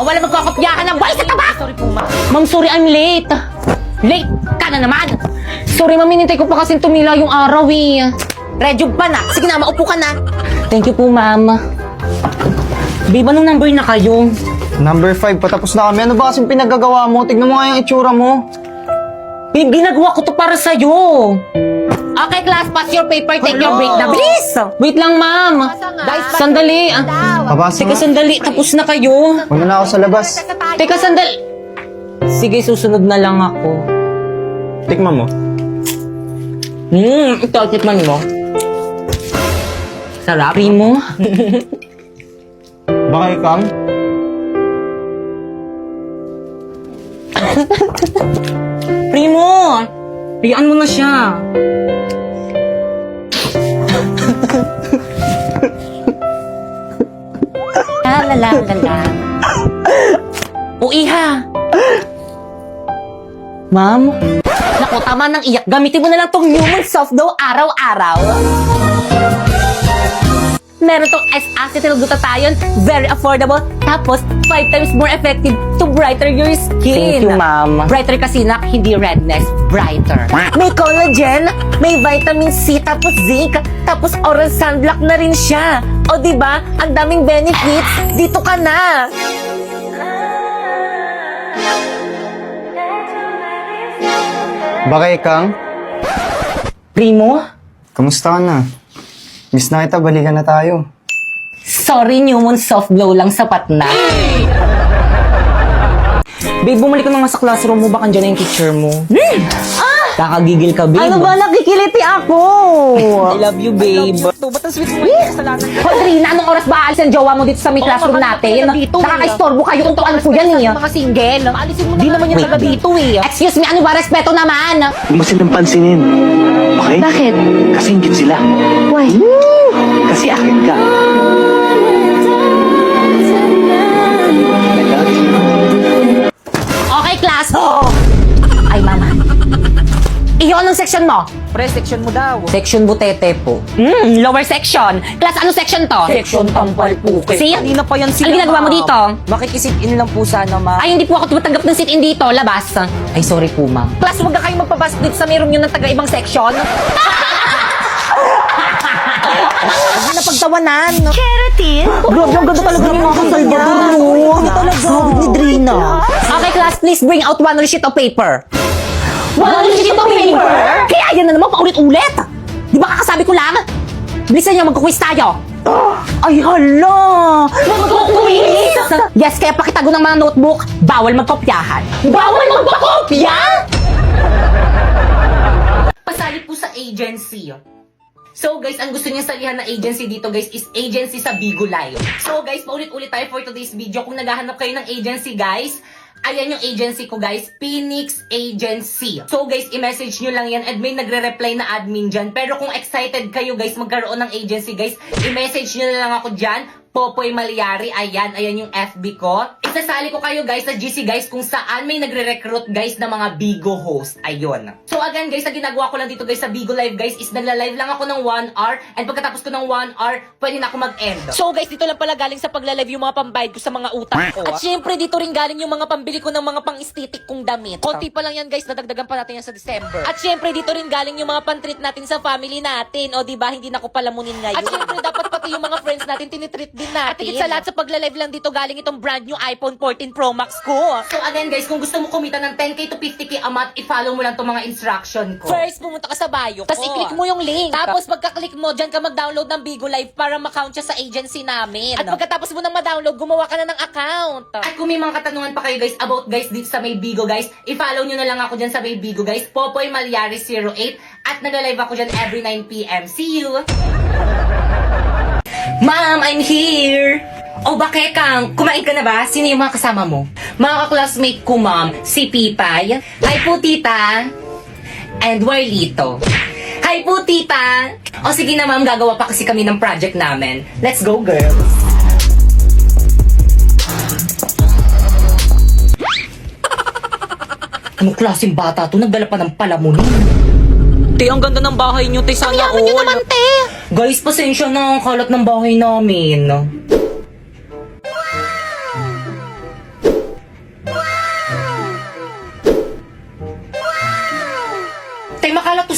Wala magkakopyahan ng boy sa taba! Sorry po, ma'am. Ma'am, sorry, I'm late. Late ka na naman. Sorry, ma'am, hinintay ko pa kasi tumila yung araw eh. Ready ba na? Sige na, maupo ka na. Thank you po, ma'am. Babe, anong number na kayo? Number 5, patapos na kami. Ano ba kasing pinagagawa mo? Tignan mo nga yung itsura mo. Babe, ginagawa ko to para sa'yo. Okay, class, pass your paper. Take your break na, bilis! Wait lang, ma'am. Guys, sandali. Pabasa Teka, nga. sandali. Tapos na kayo. Wala na ako sa labas. Teka, sandali. Sige, susunod na lang ako. Tikman mo. Ito, tikman mo. Sarap. Primo. Baka ikam? Primo! Riyan mo na siya. La. O, iha. Ma'am? Naku, tama ng iyak. Gamitin mo na lang tong Human Soft Dough araw-araw. Meron tong S-acetyl-glutathione, very affordable, tapos 5 times more effective to brighter your skin. Thank you, ma'am. Brighter kasi nak, hindi redness, brighter. May collagen, may vitamin C, tapos zinc, tapos oral sunblock na rin siya. O diba, ang daming benefits, dito ka na. Baka ikang? Primo? Kamusta ka na? Miss na kita, balikan na tayo. Sorry, Newman, soft glow lang sapat na. Babe, bumalik ka na nga sa classroom mo. Baka andyan na yung teacher mo. Kakagigil ka, babe. Ano ba? Nakikiliti ako! I love you, babe. Ba't ang sweet mo yung kasalanan? Rodrina, anong oras ba aalis ang jowa mo dito sa may classroom natin? Nakaka-istorbo kayo kung tuan ko yan eh. Mga single. Alisin mo na. Di naman yung taga dito eh. Excuse me, ano ba? Respeto naman. Huwag mo silang pansinin. Okay? Bakit? Kasi ingit sila. Why? Kasi akin ka. Okay, class. Ay, mama. Iyon ang section mo. Pre, section mo daw. Section butete po. Lower section. Class, anong section to? Section tampal po. See? Kanina pa yan sila. Ano ginagawa mo dito? Makikisit-in lang po sana, ma. Ay, hindi po ako tumatanggap ng sit-in dito. Labas. Ay, sorry po, ma'am. Class, huwag ka kayong magpapasok dito sa mayroon yun ng taga-ibang section. Hindi na pagtawanan. Keratin? Grabe, ang ganda talaga ng mga Salvador, no? Ang ganda talaga. Sabi ni Drina. Okay, class, please bring out one sheet of paper. One sheet of paper? Kaya yan na naman, paulit-ulit. Di ba kakasabi ko lang? Bilisan niyo, magkukwis tayo. Ay, hala! Magkukwis? Yes, kaya pakitago ng mga notebook, bawal magkopyahan. Bawal magpakopya? Pasali po sa agency. So guys, ang gusto niya salihan na agency dito guys is agency sa Bigo Live. So guys, paulit-ulit tayo for today's video. Kung naghahanap kayo ng agency guys, ayan yung agency ko guys, Phoenix Agency. So guys, i-message nyo lang yan and may nagre-reply na admin dyan. Pero kung excited kayo guys magkaroon ng agency guys, i-message nyo na lang ako dyan. Popoy Malyari, ayan yung FB ko. Isasali ko kayo guys sa GC guys kung saan may nagre-recruit guys na mga Bigo host. Ayun. So again guys, ang ginagawa ko lang dito guys sa Bigo Live guys is nagla-live lang ako ng 1 hour and pagkatapos ko ng 1 hour, pwede na ako mag-end. So guys, dito lang pala galing sa pagla-live yung mga pambayad ko sa mga utang ko. At syempre dito rin galing yung mga pambili ko ng mga pang-aesthetic kong damit. Konti pa lang yan guys, nadagdagan pa natin yan sa December. At syempre dito rin galing yung mga pang-treat natin sa family natin. O diba, hindi na ko palamunin ngayon. At syempre dapat pati yung mga friends natin tinitreat din natin. At higit sa lahat sa pagla-live lang dito galing itong brand new iPhone 14 Pro Max ko. So again guys, kung gusto mo kumita ng 10k to 50k a month, i-follow mo lang itong mga instruction ko. First, pumunta ka sa bio ko. Tapos i-click mo yung link. Tapos pagka-click mo, dyan ka mag-download ng Bigo Live para ma-count siya sa agency namin. At pagkatapos mo nang ma-download, gumawa ka na ng account. At kung may mga katanungan pa kayo guys about guys dito sa may Bigo guys, i-follow nyo na lang ako dyan sa may Bigo guys, Popoy Malyari 08 at nag-live ako dyan every 9pm. See you! Ma'am, I'm here! Oh, bakit Kang? Kumain ka na ba? Sino yung mga kasama mo? Mga ka-classmate ko, ma'am. Si Pipay. Hi po, tita. And Warlito. Hi po, tita. O sige na, ma'am. Gagawa pa kasi kami ng project namin. Let's go, girls. Anong klaseng bata to? Nagdala pa ng palamunin. Te, ang ganda ng bahay nyo, te. Sana all. Nyo naman, te. Guys, pasensya na. Ang kalat ng bahay namin.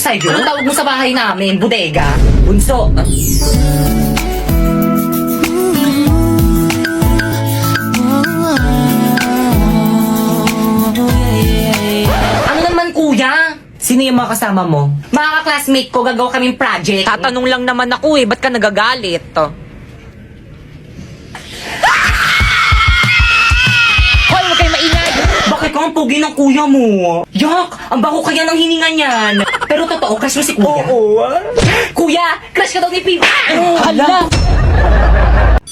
sa'yo? Ano tawag mo sa bahay namin? Bodega? Bunso? Ano naman kuya? Sino yung mga kasama mo? Mga classmate ko, gagawa kaming project. Tatanong lang naman ako eh, ba't ka nagagalit? Hoy, huwag kayo maingay! Bakit ka ang pugi ng kuya mo? Yak! Ang bago kaya ng hininga niyan. Pero totoo, crush mo si kuya? Oo. Kuya, crush ka daw ni Pipa! Hala!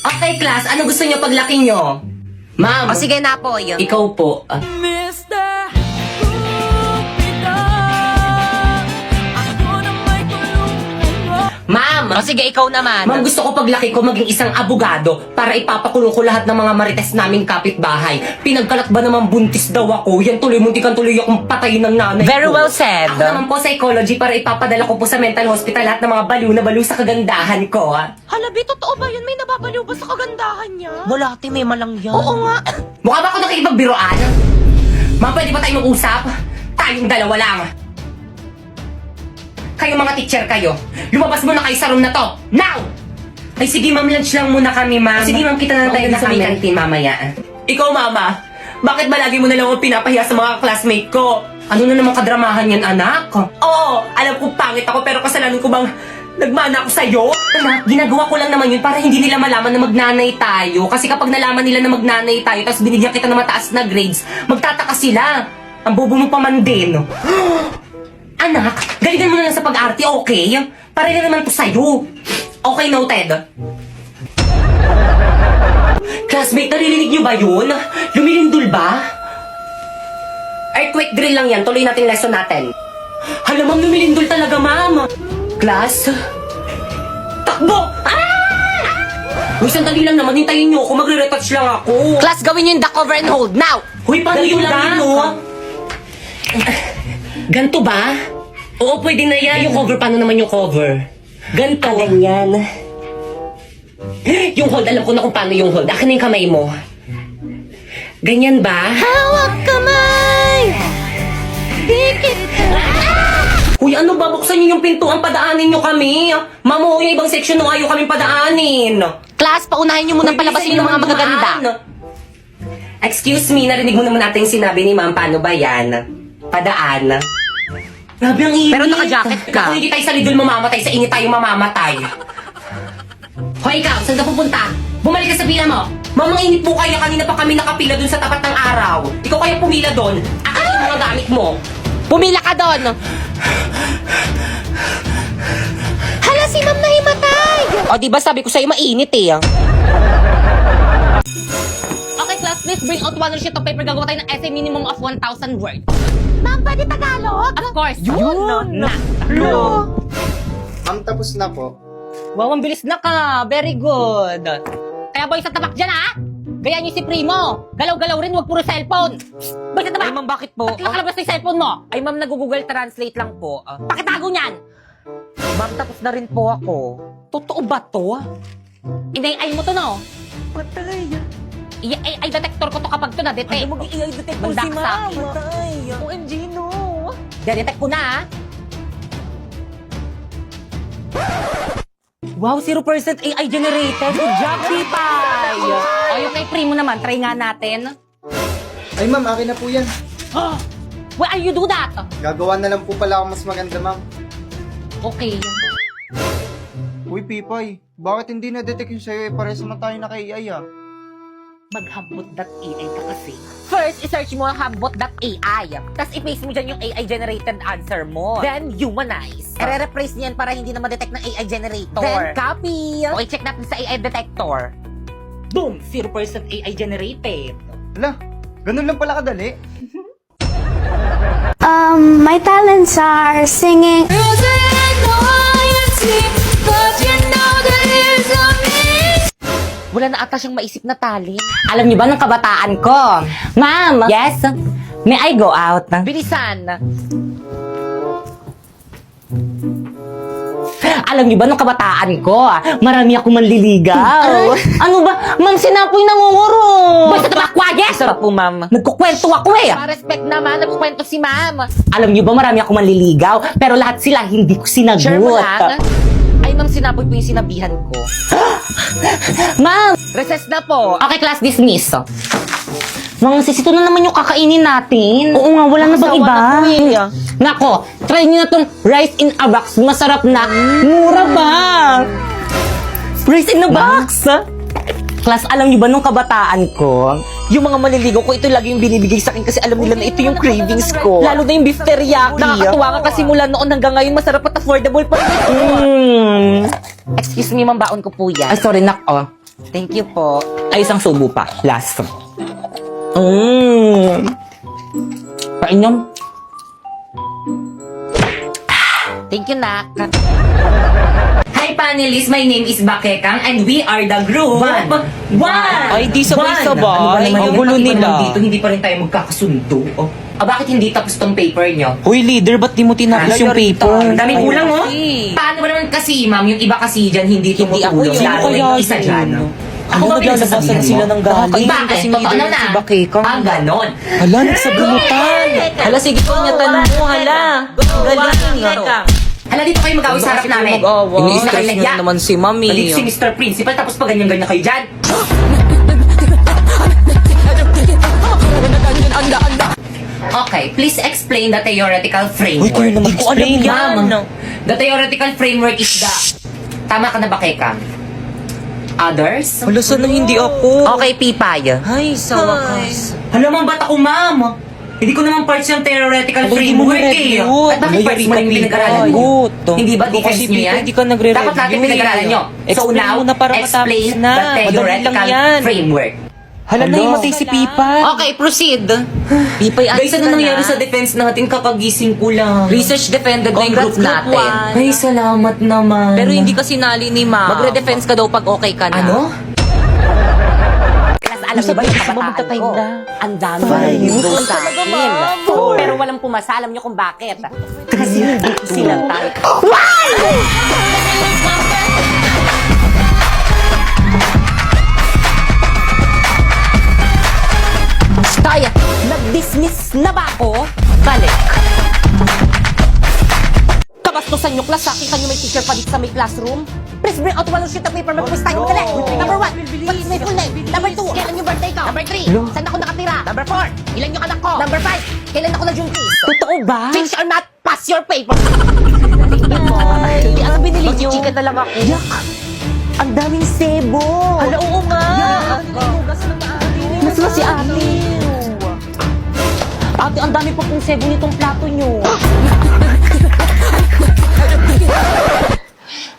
Okay, class, ano gusto niyo paglaki niyo? Ma'am, O sige na po, yun. ikaw po. Ma'am! O sige, ikaw naman. Ma'am, gusto ko paglaki ko maging isang abogado para ipapakulong ko lahat ng mga marites naming kapitbahay. Pinagkalat ba naman buntis daw ako? Yan tuloy, muntikan tuloy akong patayin ng nanay Very ko. well said. Ako naman po psychology para ipapadala ko po sa mental hospital lahat ng mga baliw na baliw sa kagandahan ko. Halabi, totoo ba yun? May nababaliw ba sa kagandahan niya? Wala, may malang yan. Oo nga. Mukha ba ako nakikipagbiroan? Ma'am, pwede ba tayo mag-usap? Tayong dalawa lang. Kayo mga teacher kayo, lumabas muna kayo sa room na to. Now! Ay sige ma'am, lunch lang muna kami ma'am. Sige ma'am, kita na tayo sa may canteen mamaya. Ikaw mama, bakit ba lagi mo na lang ako pinapahiya sa mga classmate ko? Ano na naman kadramahan yan anak? Oo, alam ko pangit ako pero kasalanan ko bang nagmana ako sa'yo? Anak, ginagawa ko lang naman yun para hindi nila malaman na magnanay tayo. Kasi kapag nalaman nila na magnanay tayo tapos binigyan kita ng mataas na grades, magtataka sila. Ang bobo mo pa man din. Anak, galingan mo na lang sa pag-arte, okay? Para na naman to sa'yo. Okay, noted. Classmate, naririnig niyo ba yun? Lumilindol ba? Earthquake drill lang yan. Tuloy natin lesson natin. Hala, ma'am, lumilindol talaga, ma'am. Class? Takbo! Ah! Uy, sandali lang naman. Hintayin niyo ako. Magre-retouch lang ako. Class, gawin niyo yung the cover and hold now! Huy, paano yung lang no? Ganto ba? Oo, pwede na yan. Yung cover, paano naman yung cover? Ganto. Ganyan. Yung hold, alam ko na kung paano yung hold. Akin na yung kamay mo. Ganyan ba? Hawak kamay! Dikit Uy, ano ba? Buksan niyo yung pintuan, padaanin niyo kami. Mamo, yung ibang section nung ayaw kaming padaanin. Class, paunahin niyo muna palabasin yung mga magaganda. Excuse me, narinig mo naman natin yung sinabi ni ma'am. Paano ba yan? Padaan. Grabe ang init. Pero naka-jacket ka. Kung hindi tayo sa lidol mamamatay, sa init tayo mamamatay. Hoy ikaw, saan ka pupunta? Bumalik ka sa pila mo. Mamang init po kaya, kanina pa kami nakapila dun sa tapat ng araw. Ikaw kaya pumila dun. Akin yung mga gamit mo. Pumila ka doon! Hala, si ma'am nahimatay! O, diba sabi ko sa'yo mainit eh. Okay, class, please bring out one sheet of paper. Gagawa tayo ng essay minimum of 1,000 words. Ma'am, pwede Tagalog? Of course. Yun! Ma'am, tapos na po. Wow, ang bilis na ka. Very good. Kaya boy, sa tabak dyan ha! Gaya niyo si Primo! Galaw-galaw rin, wag puro cellphone! Boy, sa tabak! Ay, ma'am, bakit po? Ba't nakalabas na yung cellphone mo? Ay, ma'am, nag-Google Translate lang po. Pakitago niyan! Ma'am, tapos na rin po ako. Totoo ba to? Inay-ay mo to, no? Patay. I-AI detector ko to kapag to na-detect. Ano mag-i-AI detector Mandak si sa ma'am? akin. Patay. OMG, no. De-detect ko na ha! Wow, 0% AI generated. Good job, Pipay. O yung kay Primo naman, try nga natin. Ay ma'am, akin na po yan. Why are you do that? Gagawa na lang po pala ako mas maganda ma'am. Okay. Uy, Pipay, bakit hindi na-detect yung sa'yo eh? Pares naman tayo naka-AI ah. Maghambot.ai ka kasi. First, i-search mo ang hambot.ai. Tapos i-paste mo dyan yung AI-generated answer mo. Then, humanize. I-replace niyan para hindi na ma-detect ng AI generator. Then, copy. Okay, check natin sa AI detector. Boom, 0% AI generated. Hala, ganun lang pala kadali. My talents are singing. Wala na ata siyang maisip na talent. Alam niyo ba ng kabataan ko? Ma'am! Yes? May I go out? Bilisan! Alam niyo ba ng kabataan ko? Marami ako manliligaw. Ano ba? Ma'am, sinapoy nangunguro. Boy, sa tabak, kwayes! sarap po, ma'am. Nagkukwento ako eh. Pa-respect naman, nagkukwento si ma'am. Alam niyo ba, marami ako manliligaw, pero lahat sila hindi ko sinagot. Sure mo lang? Ay, ma'am, sinaboy po yung sinabihan ko. Ma'am! Recess na po. Okay, class dismiss. Mga sis, ito na naman yung kakainin natin. Oo nga, wala na bang Sawa iba? na po eh. Nako, try niyo na tong rice in a box. Masarap na. Mura pa. Rice in a box? Class, alam niyo ba nung kabataan ko? Yung mga maliligaw ko, ito lagi yung binibigay sa akin kasi alam nila na ito yung cravings ko. Lalo na yung beef teriyaki. Nakakatuwa nga kasi mula noon hanggang ngayon masarap at affordable pa rin ito. Excuse me, ma'am, baon ko po yan. Ay, sorry, nako. Thank you po. Ay, isang subo pa. Last. Painom. Thank you, Nak. Hi, panelists. My name is Bakekang and we are the group. One! Ay, di sabay-sabay. Ano ba naman Ang yun? gulo Bakit nila. naman dito, hindi pa rin tayo magkakasundo. Oh. Bakit hindi tapos tong paper nyo? Hoy, leader, ba't di mo tinapos yung paper? Ang daming Ay, kulang, oh. kasi. Paano ba naman kasi, ma'am, yung iba kasi dyan hindi Hindi ako tumutulong. yun. Lalo na yung isa dyan. Ano, ba naglalabasan pinagsasabihan sila mo? ng galing? Bakit? Kasi Totoo leader na. si Bakekang. Ah, ganon. Hala, nagsabunutan. Hala, sige po niya tanong mo, hala. Galing. Hala, dito kayo mag-away sa harap namin. Ini-stress niya naman si Mami. Balik si Mr. Principal, tapos pa ganyan-ganyan kayo dyan. Okay, please explain the theoretical framework. Uy, kayo naman explain yan. Ma'am. The theoretical framework is the... Tama ka na ba, Keka? Others? Hala, sana hindi ako. Okay, Pipay. Ay, sa wakas. Hala, ma'am, ba't ako, ma'am? Hindi ko naman parts yung theoretical Aba, hindi mo framework eh. na-review. At bakit parts mo lang yung pinag-aralan nyo? Gut. Hindi ba Ikaw defense kasi, nyo yan? hindi ka nagre-review Dapat natin pinag-aralan nyo. So Explain now, mo na para matapos explain na. the Madali lang theoretical yan. framework. Hala, nahimatay si Pipa. Okay, proceed. Pipay, Guys, ano nangyari sa defense natin? Kakagising ko lang. Research defended na yung Congrats, group group natin. one. Ay, salamat naman. Pero hindi kasi nali ni Ma. Magre-defense ka daw pag okay ka na. Ano? Alam niyo ba yung kabataan ko? Ang dami naliligaw sa akin. Pero walang pumasa. Alam niyo kung bakit? Kasi hindi ko silang type. Tay, nag-dismiss na ba ako? Balik. Kabastusan niyo class, nakita niyo may teacher pa dito sa may classroom? Please bring out one sheet of paper, mag-quiz tayo. Dali. Number 1, what is my full name? Number 2, kailan yung birthday ko? Number 3, saan ako nakatira? Number 4, ilan yung anak ko? Number 5, kailan ako na-juntis? Totoo ba? Finish or not, pass your paper. Hindi, ano binili niyo? Chicken na lang ako. Yak! Ang daming sebo. Hala, oo nga. Mas si ate. Ate, ang dami po pong sebo nitong plato niyo.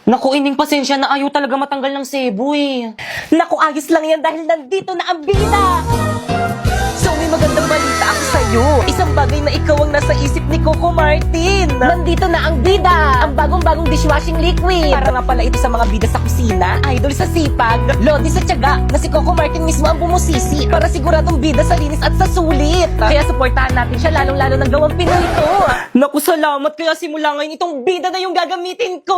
Naku, ining pasensya na ayaw talaga matanggal ng sebo eh. Naku, ayos lang yan dahil nandito na ang bida! So, may magandang balita ako sa'yo. Isang bagay na ikaw ang nasa isip ni Coco Martin. Nandito na ang bida! Ang bagong-bagong dishwashing liquid. Para nga pala ito sa mga bida sa kusina, idol sa sipag, lodi sa tiyaga, na si Coco Martin mismo ang bumusisi para siguradong bida sa linis at sa sulit. Kaya supportahan natin siya lalong-lalo ng gawang Pinoy to. Naku, salamat. Kaya simula ngayon itong bida na yung gagamitin ko.